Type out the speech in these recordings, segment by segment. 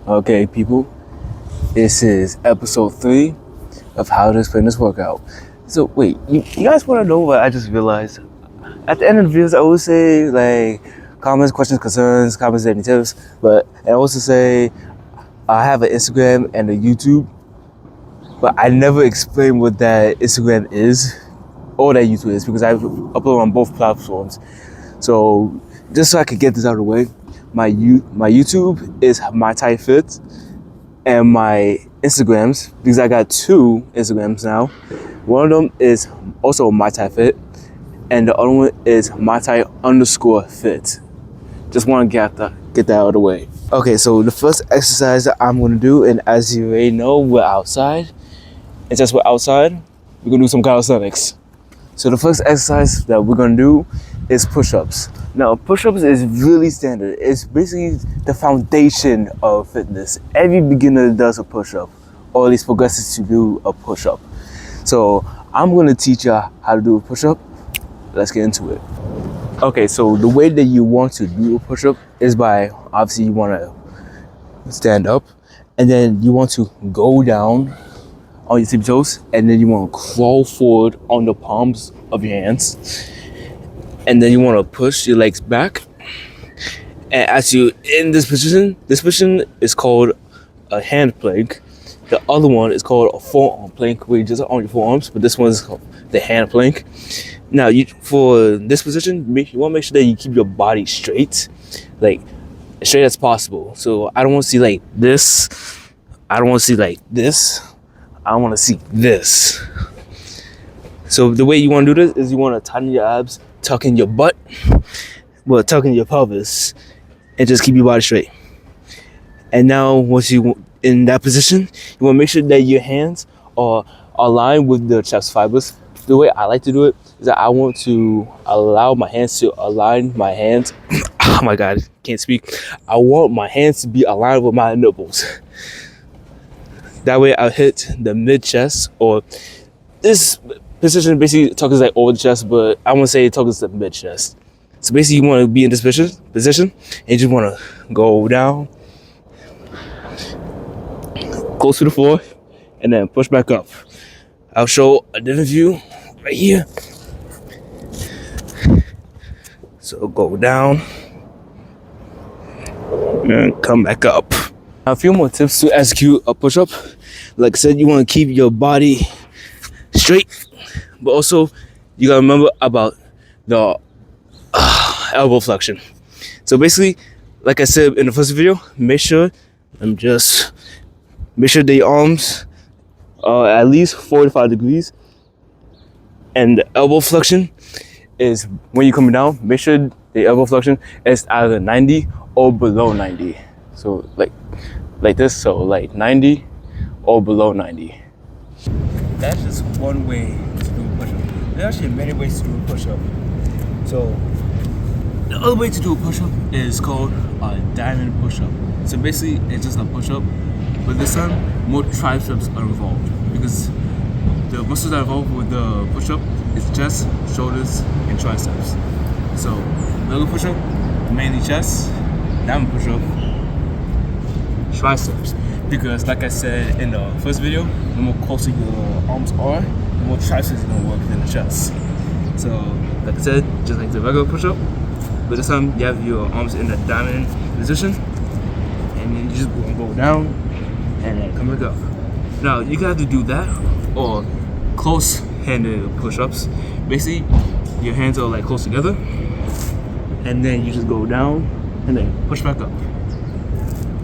Okay, people, this is episode 3 of how to explain this workout. So wait, you guys want to know what I just realized? At the end of the videos, I always say like comments, questions, concerns, comments, any tips, but I also say I have an Instagram and a YouTube, but I never explain what that Instagram is or that YouTube is because I upload on both platforms. So just so I could get this out of the way, my YouTube is My Tight Fit, and my Instagrams, because I got 2 Instagrams now. One of them is also My Tight Fit, and the other one is My Tight _fit. Just want to get that out of the way. Okay, so the first exercise that I'm gonna do, and as you already know, we're outside. And since we're outside, we're gonna do some calisthenics. So the first exercise that we're gonna do is push-ups. Now, push-ups is really standard. It's basically the foundation of fitness. Every beginner does a push-up, or at least progresses to do a push-up. So I'm gonna teach you how to do a push-up. Let's get into it. Okay, so the way that you want to do a push-up is by, obviously you wanna stand up, and then you want to go down on your tippy toes, and then you want to crawl forward on the palms of your hands, and then you want to push your legs back. And as you in this position is called a hand plank. The other one is called a forearm plank, where you just on your forearms, but this one is called the hand plank. Now, for this position, you want to make sure that you keep your body straight, like as straight as possible. So I don't want to see like this. I don't want to see like this. I want to see this. So the way you want to do this is you want to tighten your abs, tuck in your butt, tuck in your pelvis, and just keep your body straight. And now once you in that position, you want to make sure that your hands are aligned with the chest fibers. The way I like to do it is that I want to allow my hands to align my hands. Oh my God, can't speak. I want my hands to be aligned with my nipples. That way I'll hit the mid-chest, or this position basically touches like over the chest, but I want to say it touches the mid-chest. So basically you want to be in this position, and you just want to go down, close to the floor, and then push back up. I'll show a different view right here. So go down, and come back up. A few more tips to execute a push-up. Like I said, you want to keep your body straight, but also you gotta remember about the elbow flexion. So basically, like I said in the first video, make sure that your arms are at least 45 degrees, and the elbow flexion is when you're coming down. Make sure the elbow flexion is either 90 or below 90. So like this, so like 90 or below 90. That's just one way to do a push-up. There's actually many ways to do a push-up. So the other way to do a push-up is called a diamond push-up. So basically it's just a push-up, but this time more triceps are involved, because the muscles that are involved with the push-up is chest, shoulders, and triceps. So regular push-up, mainly chest. Diamond push-up, triceps, because like I said in the first video, the more closer your arms are, the more triceps are gonna work than the chest. So like I said, just like the regular push-up, but this time you have your arms in the diamond position, and then you just go down and then come back up. Now you got to do that or close-handed push-ups. Basically, your hands are like close together, and then you just go down and then push back up.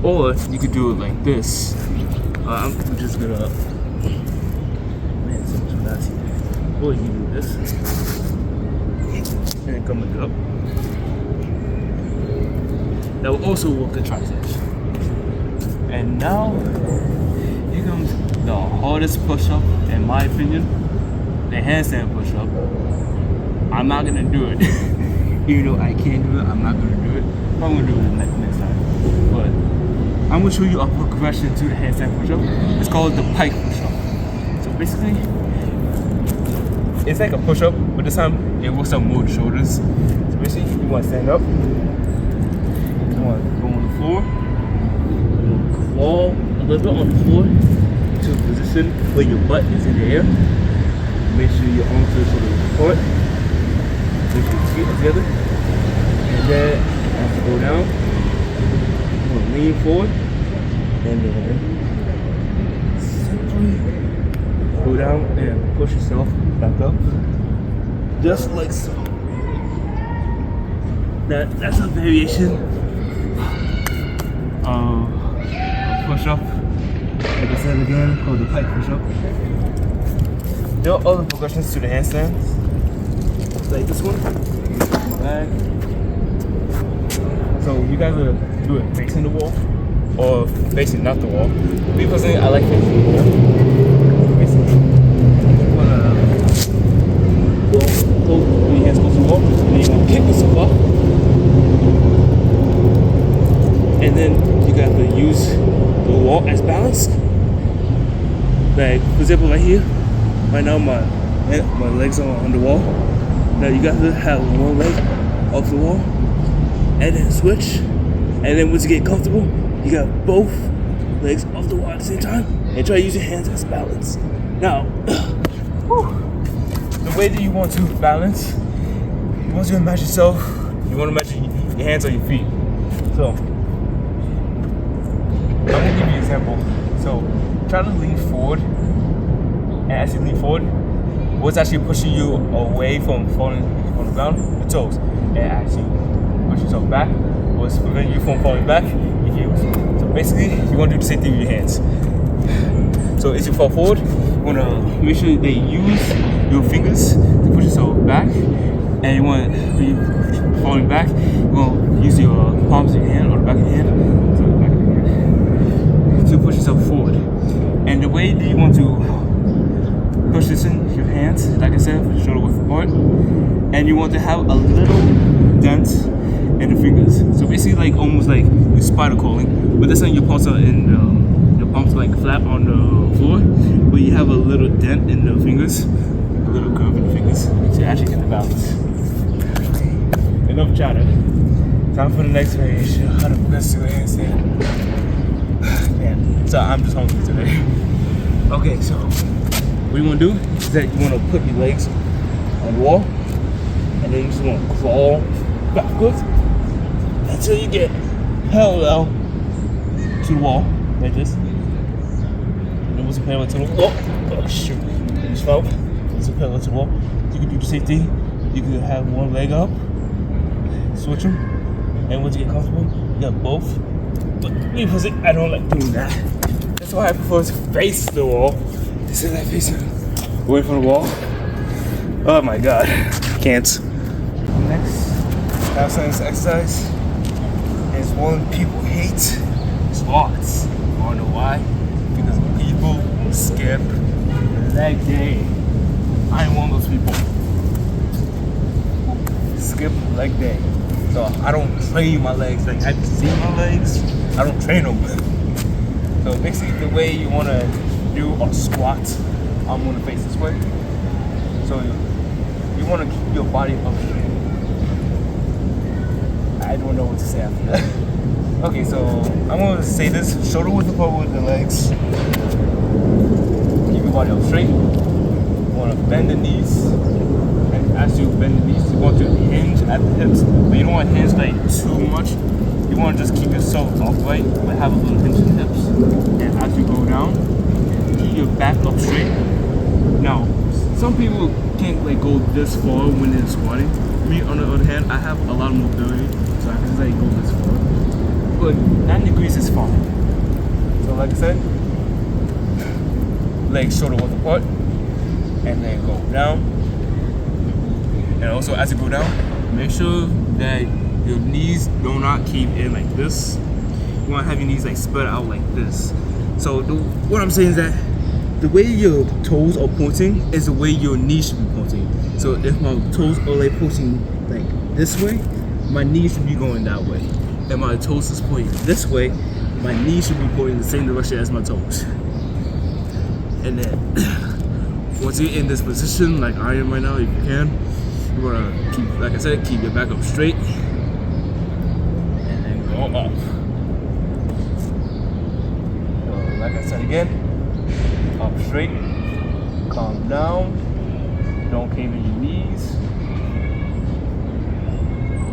Or you could do it like this. I'm just gonna, man, so much for that here. Or you can do this and come back up. That will also work the triceps. And now here comes the hardest push-up, in my opinion, the handstand push-up. I'm not gonna do it. Even though I can do it, I'm not gonna do it. I'm gonna do it next time. But I'm gonna show you a progression to the handstand push-up. It's called the pike push-up. So basically, it's like a push-up, but this time it works on more shoulders. So basically, you want to stand up, you want to go on the floor, little bit on the floor to a position where your butt is in the air. Make sure your arms are sort of apart. Make sure your feet are together. And then as you go down, you want to lean forward. And then simply go down and push yourself back up. Just like so. That's a variation of a push-up. Like I said again, called the pike push-up. There are other progressions to the handstands, like this one. Bag. So you guys will do it facing the wall or facing not the wall. Me personally, I like facing the wall. Basically, you wanna hold your hands close to the wall, and then you wanna kick yourself up, and then you got to use the wall as balance. Like for example, right here, right now my legs are on the wall. Now you got to have one leg off the wall, and then switch, and then once you get comfortable, you got both legs off the wall at the same time, and try to use your hands as balance. Now, the way that you want to balance, you want to imagine yourself, you want to imagine your hands on your feet. So, I'm going to give you an example. So, try to lean forward, and as you lean forward, what's actually pushing you away from falling on the ground? Your toes. And actually push yourself back, what's preventing you from falling back? Your heels. So basically, you want to do the same thing with your hands. So as you fall forward, you want to make sure that you use your fingers to push yourself back. And you want, when you're falling back, you want to use your palms of your hand or the back of your hand, so the back of your hand, to push yourself forward. And the way that you want to push this in your hands, like I said, shoulder width apart, and you want to have a little dent in the fingers. So basically, like almost like you're spider crawling, but this time your palms are your palms are like flat on the floor, but you have a little dent in the fingers, a little curve in the fingers, to actually get the balance. Enough chatter. Time for the next variation. How to best do a handstand. Man, so I'm just hungry today. Okay, so what you want to do is that you want to put your legs on the wall, and then you just want to crawl backwards until you get parallel to the wall, like this. And it was parallel to the wall. Oh shoot! I just fell. It's parallel to the wall. You can do the same thing. You can have one leg up, switch them, and once you get comfortable, you got both. But me personally, I don't like doing that. That's why I prefer to face the wall. Instead of facing away from the wall. Oh my god, can't. Next, handstand exercise is one people hate: squats. You wanna know why? Because people skip leg day. I am one of those people. Skip leg day. So I don't train my legs. Like, have you seen my legs? I don't train them. So basically, the way you wanna do a squat, I'm gonna face this way. So you want to keep your body up straight. I don't know what to say after that. Okay, so I'm gonna say this: shoulder width apart with the legs. Keep your body up straight. You want to bend the knees, and as you bend the knees, you want to hinge at the hips, but you don't want to hinge like too much. You want to just keep yourself upright, but have a little hinge in the hips. And as you go down, keep your back up straight. Now, some people can't like go this far when they're squatting. Me, on the other hand, I have a lot of mobility, so I can just like go this far. But 90 degrees is fine. So like I said, legs shoulder width apart, and then go down. And also as you go down, make sure that your knees do not cave in like this. You want to have your knees like spread out like this. So what I'm saying is that the way your toes are pointing is the way your knees should be pointing. So if my toes are like pointing like this way, my knees should be going that way. If my toes is pointing this way, my knees should be pointing the same direction as my toes. And then once you're in this position, like I am right now, if you can, you wanna keep, like I said, keep your back up straight, and then go up. So I said again, up straight, calm down, don't cave in your knees.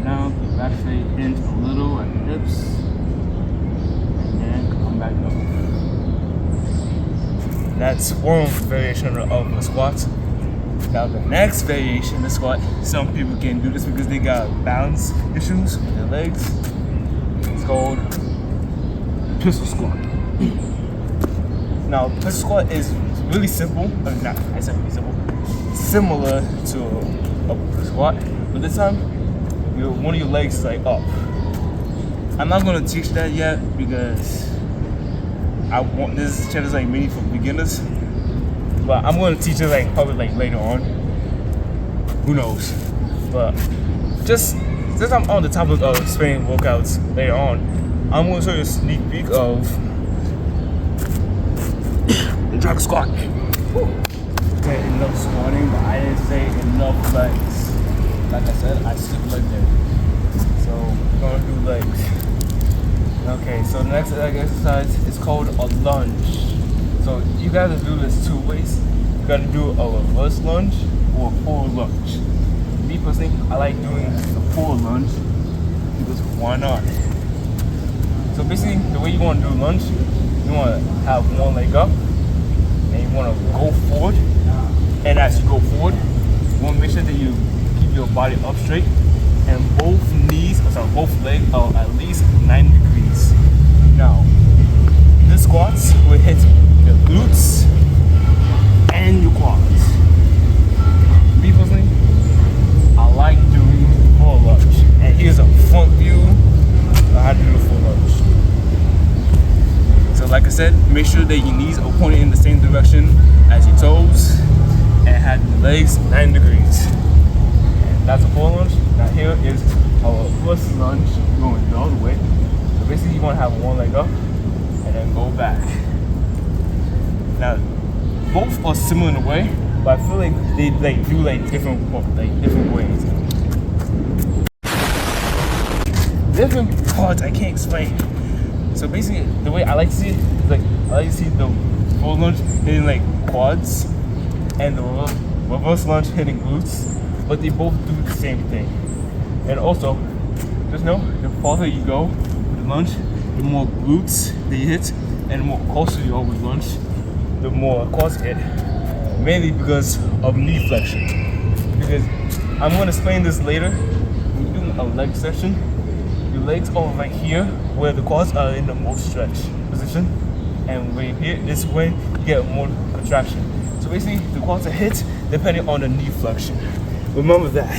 Now the back straight hinge a little at the hips, and then come back up. That's one variation of a squat. Now the next variation of the squat, some people can't do this because they got balance issues with their legs. It's called pistol squat. Now pistol squat is really simple. I said really simple. Similar to a squat, but this time one of your legs is like up. I'm not gonna teach that yet because I want this channel is like made for beginners. But I'm gonna teach it like probably like later on. Who knows? But just since I'm on the topic of spinning workouts later on, I'm gonna show you a sneak peek of the dragon squat. Okay, enough squatting, but I didn't say enough legs. Like I said, I skipped leg day. So we're gonna do legs. Okay, so the next exercise is called a lunge. So you gotta do this two ways. You gotta do a reverse lunge or a forward lunge. Me personally, I like doing the forward lunge because why not? So basically, the way you wanna do a lunge, you wanna have one leg up and you wanna go forward. And as you go forward, you wanna make sure that you keep your body up straight and both legs are at least 90 degrees. Now, the squats will hit your glutes and your quads. Me personally, I like doing full lunge. And here's a front view of how to do a full lunge. So like I said, make sure that your knees are pointed in the same direction as your toes and have your legs 90 degrees. And that's a full lunge. Now here is our first lunge going the other way. So basically you want to have one leg up and then go back. Now, both are similar in a way, but I feel like they do different ways. Different parts I can't explain. So basically, the way I like to see it is I like to see the full lunge hitting quads and the reverse lunge hitting glutes, but they both do the same thing. And also, just know the farther you go with the lunge, the more glutes they hit, and the more closer you are with lunge, the more quads hit, mainly because of knee flexion. Because I'm going to explain this later. When you're doing a leg session, your legs are right here where the quads are in the most stretch position, and right here is when you get more contraction. So basically, the quads are hit depending on the knee flexion. Remember that.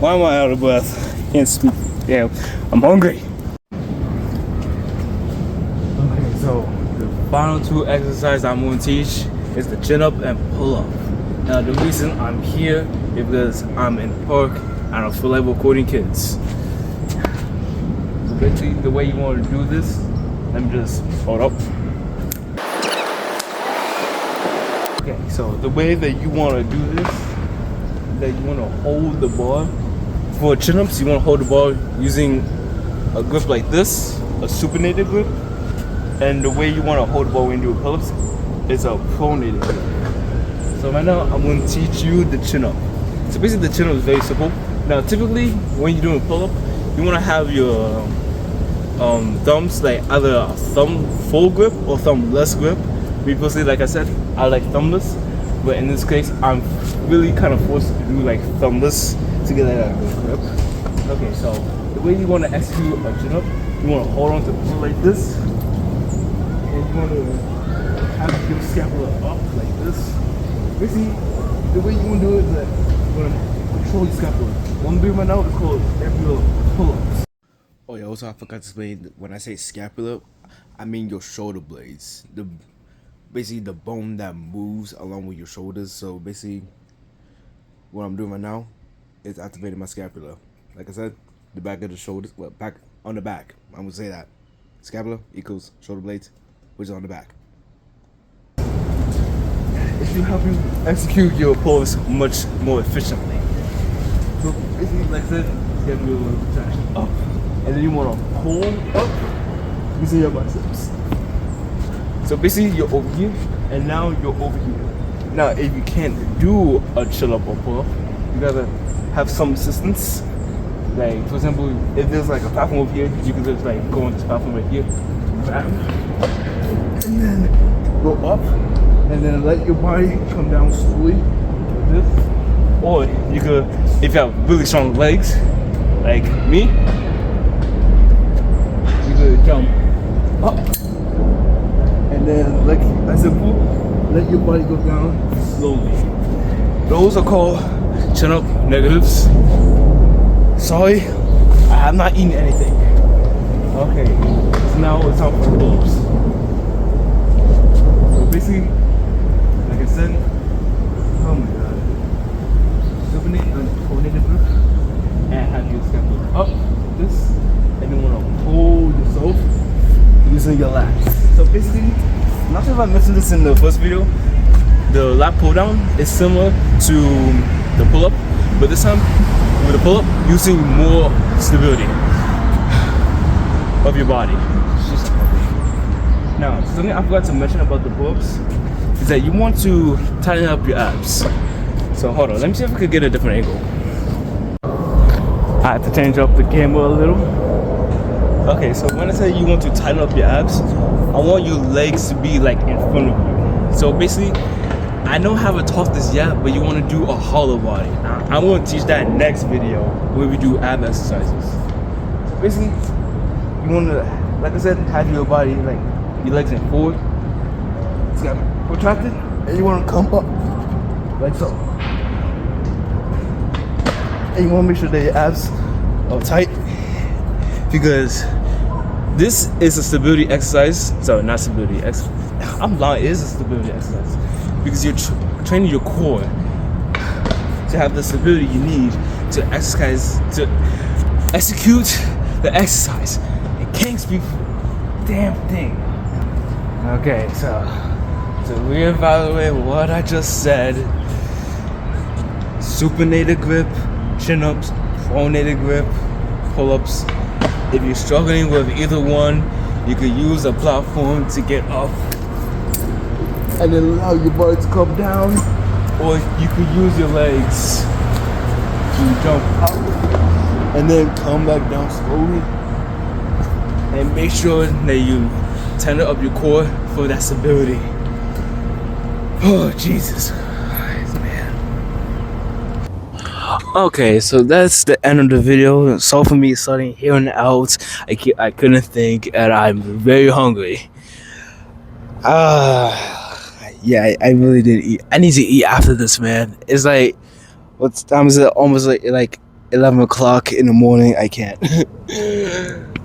Why am I out of breath? Can't speak. Yeah, I'm hungry. Okay, so the final two exercises I'm going to teach is the chin up and pull up. Now the reason I'm here is because I'm in park and I feel like recording kids. So basically the way you want to do this, let me just hold up. Okay, so the way that you want to do this is that you want to hold the bar. For chin-ups, you want to hold the bar using a grip like this, a supinated grip. And the way you want to hold the bar when you do pull-ups is a pronated grip. So right now, I'm going to teach you the chin-up. So basically, the chin-up is very simple. Now, typically, when you're doing a pull-up, you want to have your thumbs either a thumb full grip or thumb less grip. Me personally, like I said, I like thumbless. But in this case, I'm really kind of forced to do thumbless to get that good grip. Okay, so the way you want to execute a chin up, you want to hold on to the foot like this, and you want to have your scapula up like this. Basically, the way you want to do it is that you want to control your scapula. What I'm doing right now is called scapular pull-ups. Oh yeah, also I forgot to explain, when I say scapula, I mean your shoulder blades. Basically the bone that moves along with your shoulders. So basically, what I'm doing right now is activating my scapula. Like I said, the back of the shoulders, back on the back. I'm gonna say that. Scapula equals shoulder blades, which is on the back. It should help you execute your pulls much more efficiently. So basically, like I said, scapula contraction up, and then you want to pull up using your biceps. So basically you're over here and now you're over here. Now if you can't do a chill up or pull up, you gotta have some assistance. Like for example, if there's like a platform over here, you can just like go on this platform right here, and then go up, and then let your body come down slowly like this. Or you could, if you have really strong legs, like me, you could jump up, and then like as simple, let your body go down slowly. Those are called chin-up negatives. Sorry, I have not eaten anything. Okay, so now it's time for pull-ups. So basically, like I said, oh my god, supinate and coordinated grip, and have your scapula up, this, and you want to hold yourself using your lats. So basically, not sure if I mentioned this in the first video, the lat pull down is similar to the pull up, but this time with the pull up using more stability of your body. Now, something I forgot to mention about the pull ups is that you want to tighten up your abs. So hold on, let me see if I could get a different angle. I had to change up the camera a little. Okay, so when I say you want to tighten up your abs, I want your legs to be like in front of you. So basically, I don't have a taught this yet, but you want to do a hollow body. I want to teach that next video where we do ab exercises. So basically, you want to, like I said, have your body like your legs in forward. It's got protracted, and you want to come up like so. And you want to make sure that your abs are tight, because this is a stability exercise. So not stability exercise. I'm lying. It is a stability exercise because you're training your core to have the stability you need to exercise, to execute the exercise. You can't speak for a damn thing. Okay, so to reevaluate what I just said: supinated grip, chin-ups, pronated grip, pull-ups. If you're struggling with either one, you could use a platform to get up and then allow your body to come down, or you could use your legs to jump up and then come back down slowly, and make sure that you tighten up your core for that stability. Oh, Jesus Christ, man. Okay, so that's the end of the video. So for me starting hearing out, I couldn't think, and I'm very hungry. Yeah, I really did eat. I need to eat after this, man. It's like, what time is it? Almost like 11 o'clock in the morning. I can't.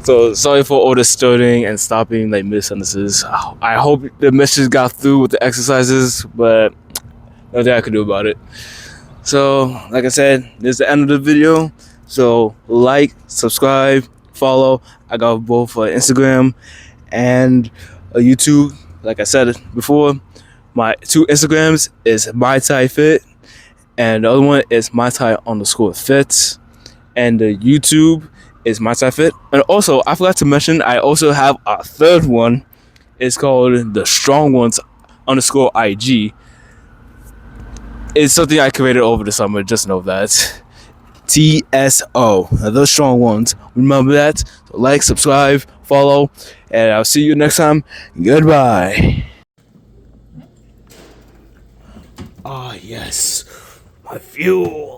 So sorry for all the starting and stopping like mid sentences. I hope the message got through with the exercises, but nothing I could do about it. So like I said, this is the end of the video. So like, subscribe, follow. I got both Instagram and YouTube. Like I said before, my two Instagrams is mytyfit, and the other one is myty_fit, and the YouTube is mytyfit. And also, I forgot to mention, I also have a third one. It's called the Strong Ones _IG. It's something I created over the summer. Just know that. TSO, the Strong Ones. Remember that. So like, subscribe, follow, and I'll see you next time. Goodbye. Ah, yes, my fuel.